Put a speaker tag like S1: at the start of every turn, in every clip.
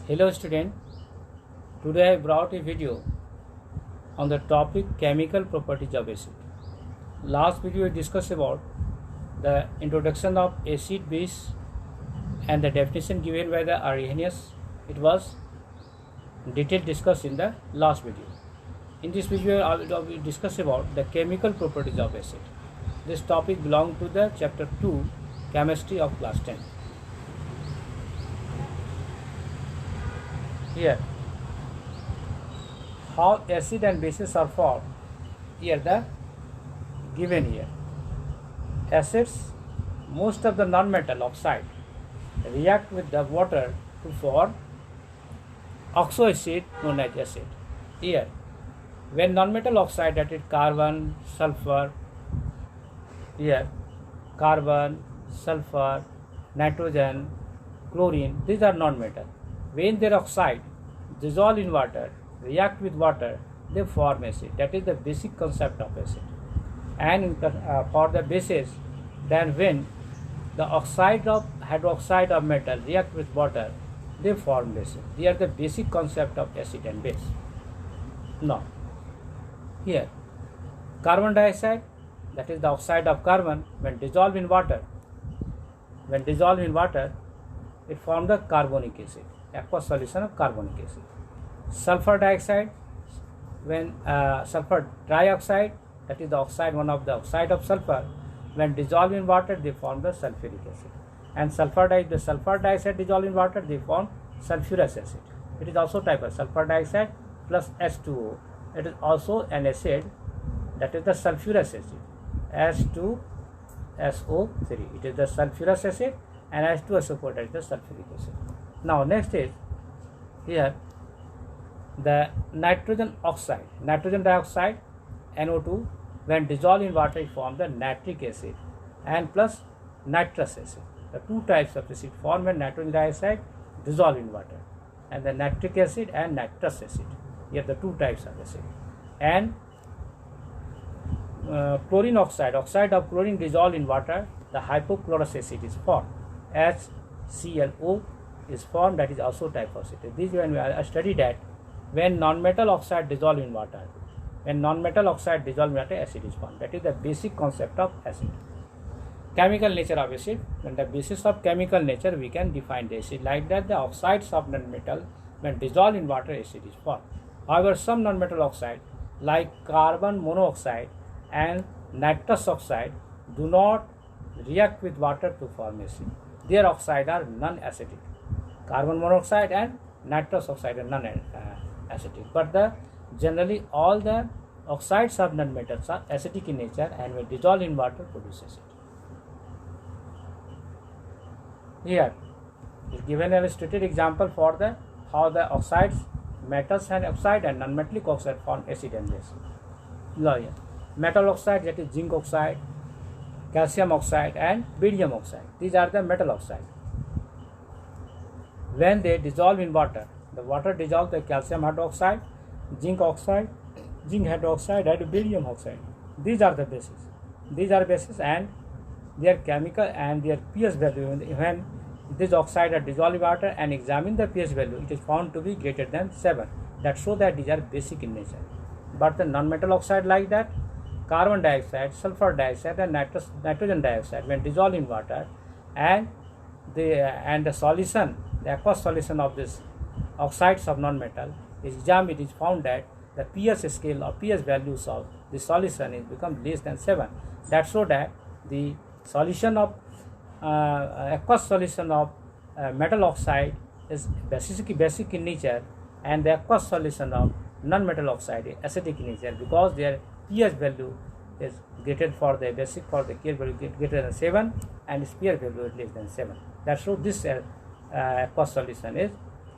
S1: Hello student, today I brought a video on the topic chemical properties of acid. Last video we discussed about the introduction of acid base and the definition given by the Arrhenius. It was detailed discussed in the last video. In this video I will discuss about the chemical properties of acid. This topic belongs to the chapter 2 chemistry of class 10. Here, how acid and bases are formed. Here the given here. Acids, most of the non-metal oxide react with the water to form oxoacid known as acid. Here, when non-metal oxide, that is carbon, sulfur, here carbon, sulfur, nitrogen, chlorine, these are non-metal. When their oxide dissolve in water, react with water, they form acid. That is the basic concept of acid. And for the bases, then when the oxide of hydroxide of metal react with water, they form acid. They are the basic concept of acid and base. Now, here, carbon dioxide, that is the oxide of carbon, when dissolved in water, it forms the carbonic acid, aqueous solution of carbonic acid. Sulfur dioxide, when sulfur dioxide, that is the oxide, one of the oxide of sulfur, when dissolved in water, they form the sulfuric acid. And the sulfur dioxide dissolved in water, they form sulfurous acid. It is also type of sulfur dioxide plus H2O. It is also an acid, that is the sulfurous acid, H2SO3. It is the sulfurous acid, and H2SO4, that is the sulfuric acid. Now next is here the nitrogen dioxide, NO2, when dissolved in water, it forms the nitric acid and plus nitrous acid. The two types of acid form when nitrogen dioxide dissolved in water, and the nitric acid and nitrous acid. Here the two types of acid. And chlorine oxide of chlorine dissolved in water, the hypochlorous acid is formed. HClO is formed, that is also type of acid. This when we study that when non-metal oxide dissolved in water, acid is formed. That is the basic concept of acid. Chemical nature of acid. On the basis of chemical nature, we can define the acid like that. The oxides of non-metal, when dissolved in water, acid is formed. However, some non-metal oxide like carbon monoxide and nitrous oxide do not react with water to form acid. Their oxides are non-acidic. Carbon monoxide and nitrous oxide are non-acidic. But generally all the oxides of non-metals are acidic in nature, and when dissolved in water, produce acid. Here is given an illustrated example for the how the oxides, metals and oxide and non-metallic oxide form acid and base. Here, metal oxide, that is zinc oxide, calcium oxide and barium oxide. These are the metal oxide. When they dissolve in water, the water dissolves the calcium hydroxide, zinc oxide, zinc hydroxide and barium oxide. These are the bases. These are bases, and their chemical and their pH value, when these oxides are dissolved in water and examine the pH value, it is found to be greater than 7. That shows that these are basic in nature. But the non-metal oxide like that, carbon dioxide, sulfur dioxide and nitrogen dioxide, when dissolved in water, and the solution, the aqueous solution of this oxides of non-metal is examined, it is found that the pH scale or pH values of the solution is become less than 7. That shows that the solution of aqueous solution of metal oxide is basic in nature, and the aqueous solution of non-metal oxide is acidic in nature, because their pH value is greater for the basic, for the pH value greater than 7, and its pH value is less than 7. That shows this aqueous solution is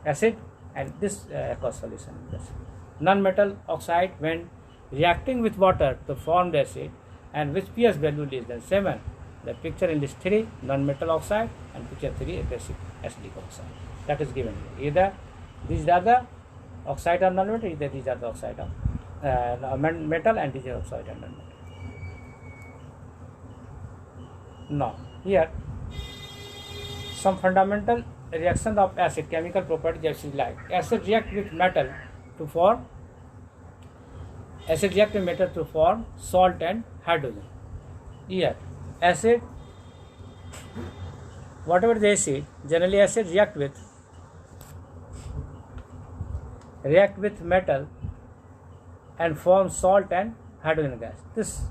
S1: acid, and this aqueous solution is acid. Non-metal oxide, when reacting with water to form the acid, and which pH value less than 7. The picture in this 3 non-metal oxide, and picture 3 a basic acidic oxide. That is given here. Either these are the oxide of non-metal, either these are the oxide of metal, and these are oxide of non-metal. Now here some fundamental reaction of acid, chemical property just like acid react with metal to form salt and hydrogen. Here acid, whatever the acid, generally acid react with metal and form salt and hydrogen gas. This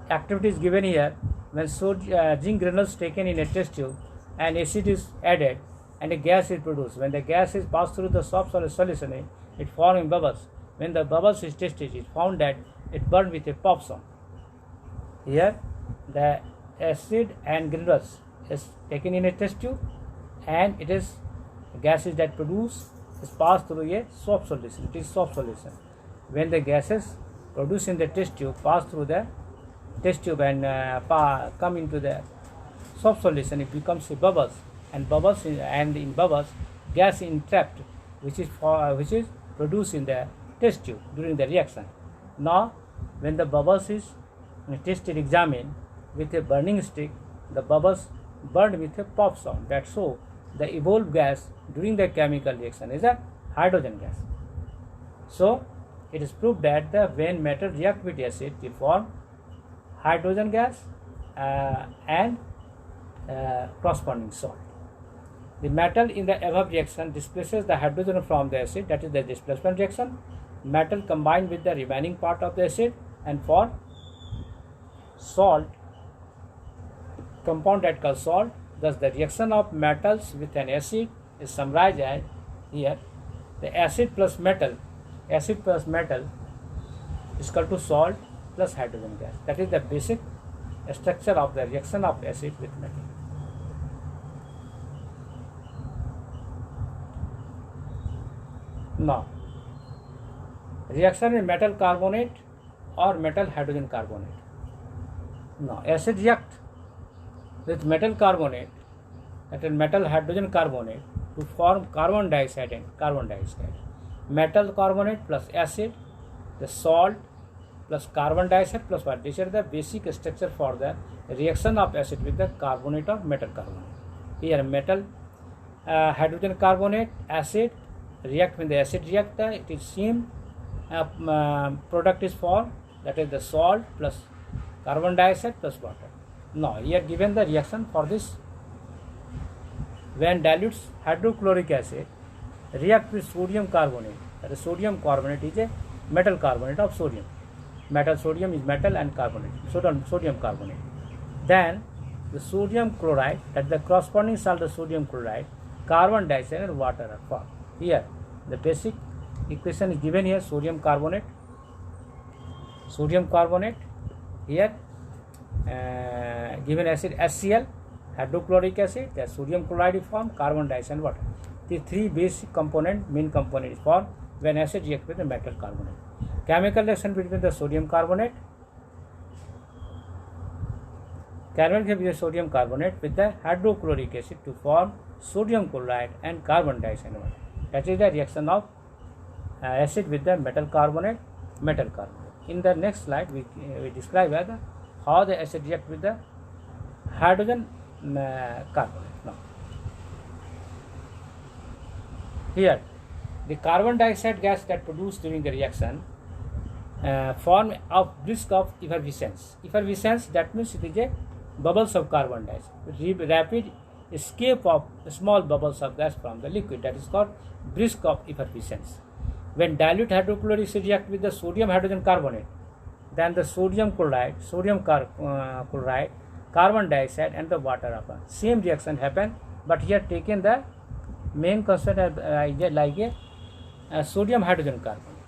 S1: activity is given here when zinc granules taken in a test tube and acid is added and a gas is produced. When the gas is passed through the soft solution, it forms bubbles. When the bubbles is tested, it found that it burned with a pop sound. Here the acid and granules is taken in a test tube and it is gases that produce is passed through a soft solution. It is soft solution. When the gases produced in the test tube pass through the test tube and come into the soft solution, it becomes a bubbles, and in bubbles gas is entrapped, which is produced in the test tube during the reaction. Now when the bubbles is tested, examined with a burning stick, the bubbles burned with a pop sound. That so the evolved gas during the chemical reaction is a hydrogen gas. So it is proved that when metal react with acid, they form hydrogen gas and corresponding salt. The metal in the above reaction displaces the hydrogen from the acid, that is the displacement reaction. Metal combined with the remaining part of the acid and form salt, compound that called salt. Thus the reaction of metals with an acid is summarized as here: the acid plus metal is equal to salt plus hydrogen gas. That is the basic structure of the reaction of acid with metal. Now, reaction with metal carbonate or metal hydrogen carbonate. Now, acid react with metal carbonate, that is metal hydrogen carbonate, to form carbon dioxide and carbon dioxide. Metal carbonate plus acid, the salt plus carbon dioxide plus water. These are the basic structure for the reaction of acid with the carbonate or metal carbonate. Here metal hydrogen carbonate, acid react. When the acid react, it is same product is formed, that is the salt plus carbon dioxide plus water. Now here given the reaction for this: when dilutes hydrochloric acid react with sodium carbonate, that is sodium carbonate is a metal carbonate of sodium. Metal sodium is metal and carbonate, sodium carbonate. Then the sodium chloride, that the corresponding salt of sodium chloride, carbon dioxide and water are formed. Here the basic equation is given here: sodium carbonate, here given acid HCl, hydrochloric acid, the sodium chloride is formed, carbon dioxide and water. The three basic main component is formed when acid reacts with the metal carbonate. Chemical reaction between the sodium carbonate with the hydrochloric acid to form sodium chloride and carbon dioxide and water. That is the reaction of acid with the metal carbonate. In the next slide, we describe how the acid react with the hydrogen carbonate. Now, here the carbon dioxide gas that produced during the reaction form of brisk of effervescence. Effervescence, that means it is a bubbles of carbon dioxide, rapid escape of small bubbles of gas from the liquid, that is called brisk of effervescence. When dilute hydrochloric acid react with the sodium hydrogen carbonate, then the sodium chloride, carbon dioxide and the water happen. Same reaction happen, but here taken the main constant like a sodium hydrogen carbonate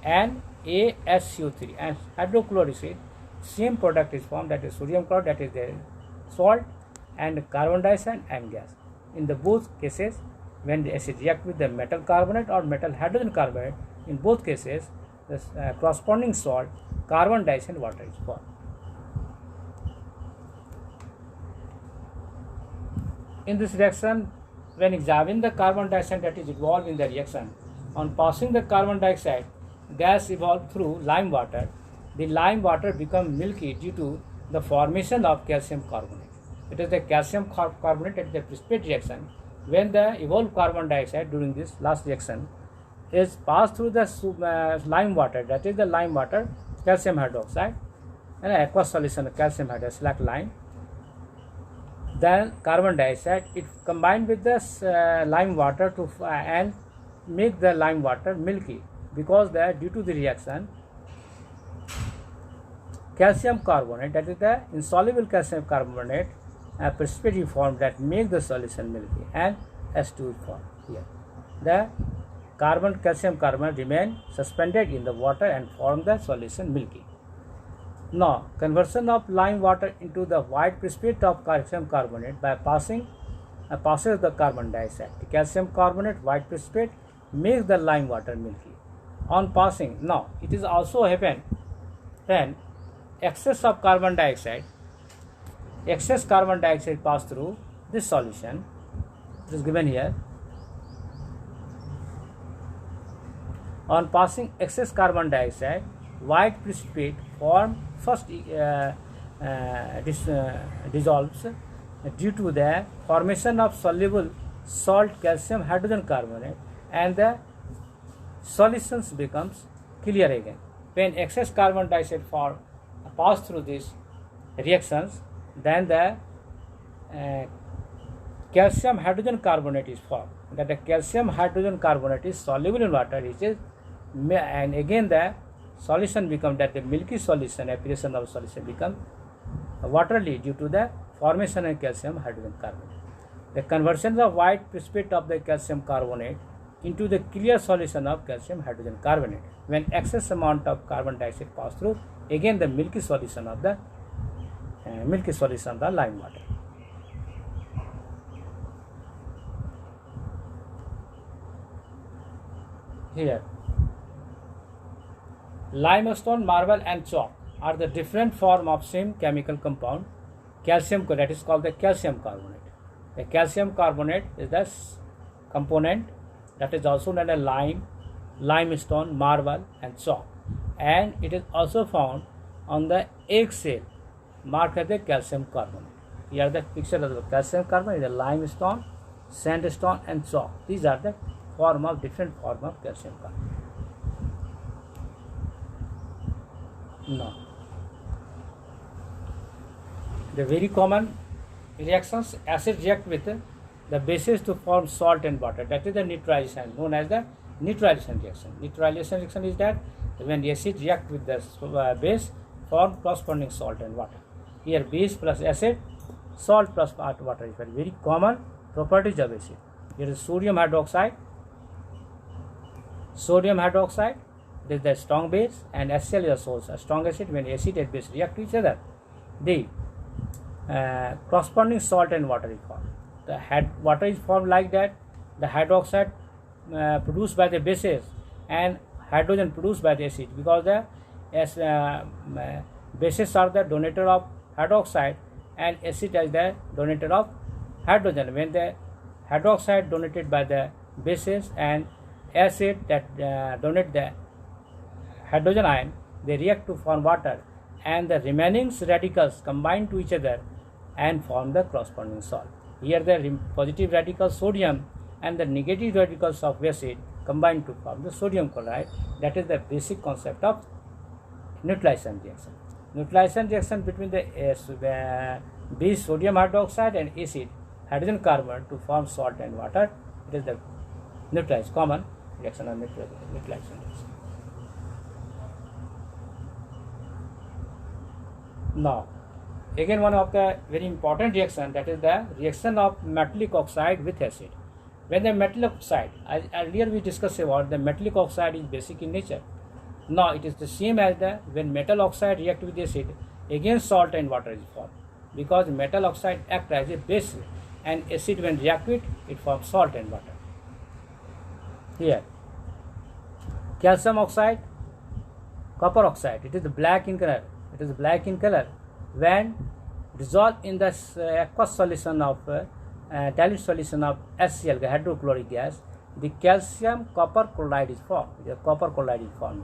S1: and ASCO3 and hydrochloric acid. Same product is formed, that is sodium chloride, that is the salt, and carbon dioxide and gas. In the both cases, when the acid react with the metal carbonate or metal hydrogen carbonate, in both cases the corresponding salt, carbon dioxide and water is formed. In this reaction, when examine the carbon dioxide that is involved in the reaction, on passing the carbon dioxide, gas evolved through lime water. The lime water become milky due to the formation of calcium carbonate. It is the calcium carbonate at the precipitate reaction when the evolved carbon dioxide during this last reaction is passed through the lime water, that is the lime water, calcium hydroxide, and aqueous solution of calcium hydroxide like lime, then carbon dioxide, it combined with this lime water to and make the lime water milky, because due to the reaction calcium carbonate, that is the insoluble calcium carbonate, precipitate is formed that make the solution milky, and H2 is formed here. The calcium carbonate remain suspended in the water and form the solution milky. Now, conversion of lime water into the white precipitate of calcium carbonate by passing passes the carbon dioxide. The calcium carbonate white precipitate makes the lime water milky. On passing, now it is also happen when excess carbon dioxide pass through this solution. It is given here. On passing excess carbon dioxide, white precipitate form first dissolves due to the formation of soluble salt calcium hydrogen carbonate, and the solutions becomes clear again. When excess carbon dioxide pass through these reactions, then the calcium hydrogen carbonate is formed. That the calcium hydrogen carbonate is soluble in water, and again the solution become that the milky solution, appearance of solution become watery due to the formation of calcium hydrogen carbonate. The conversion of white precipitate of the calcium carbonate into the clear solution of calcium hydrogen carbonate. When excess amount of carbon dioxide pass through, again the milky solution of the lime water. Here, limestone, marble, and chalk are the different form of same chemical compound. Calcium, that is called the calcium carbonate. The calcium carbonate is the component that is also known as limestone, marble, and chalk, and it is also found on the egg shell marked as the calcium carbonate. Here the picture of the calcium carbonate is the limestone, sandstone, and chalk. These are the different form of calcium carbonate. Now, the very common reactions, acid react with the bases to form salt and water. That is the neutralization, known as the neutralization reaction. Neutralization reaction is that when the acid react with the base, form corresponding salt and water. Here base plus acid, salt plus water is very common properties of acid. Here is sodium hydroxide. Sodium hydroxide, this is the strong base, and HCl is also a strong acid. When acid and base react to each other, the corresponding salt and water is formed. The water is formed like that. The hydroxide produced by the bases and hydrogen produced by the acid, because the bases are the donator of hydroxide and acid is the donator of hydrogen. When the hydroxide donated by the bases and acid that donate the hydrogen ion, they react to form water, and the remaining radicals combine to each other and form the corresponding salt. Here the positive radical sodium and the negative radicals of acid combine to form the sodium chloride. That is the basic concept of neutralization reaction. Neutralization reaction between the base sodium hydroxide and acid hydrogen carbon to form salt and water. It is the neutralized common reaction of neutralization reaction. Now, again one of the very important reaction, that is the reaction of metallic oxide with acid. When the metallic oxide, earlier we discussed about the metallic oxide is basic in nature. Now it is the same as the when metal oxide react with acid, again salt and water is formed, because metal oxide act as a base, and acid when react with it forms salt and water. Here, calcium oxide, copper oxide, it is black in color. It is black in color. When dissolved in the aqueous solution of dilute solution of HCl, hydrochloric gas, the calcium copper chloride is formed. The copper chloride is formed.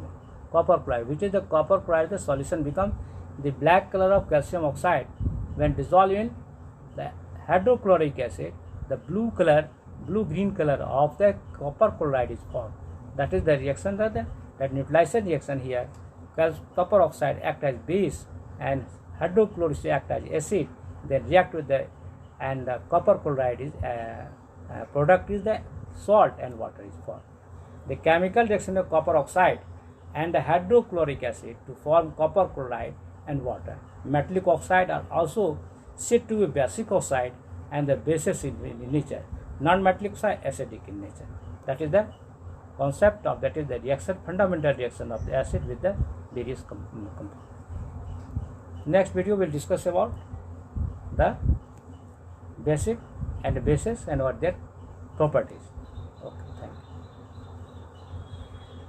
S1: Copper chloride, which is the copper chloride, the solution becomes the black color of calcium oxide. When dissolved in the hydrochloric acid, the blue color blue-green color of the copper chloride is formed. That is the reaction that neutralization reaction here. Copper oxide act as base and hydrochloric act as acid. They react with the and the copper chloride is product is the salt and water is formed. The chemical reaction of copper oxide and the hydrochloric acid to form copper chloride and water. Metallic oxide are also said to be basic oxide and the bases in nature. Non-metallic oxide acidic in nature. That is the concept of that is the reaction, fundamental reaction of the acid with the various compounds. Next video will discuss about the basic and bases and what their properties.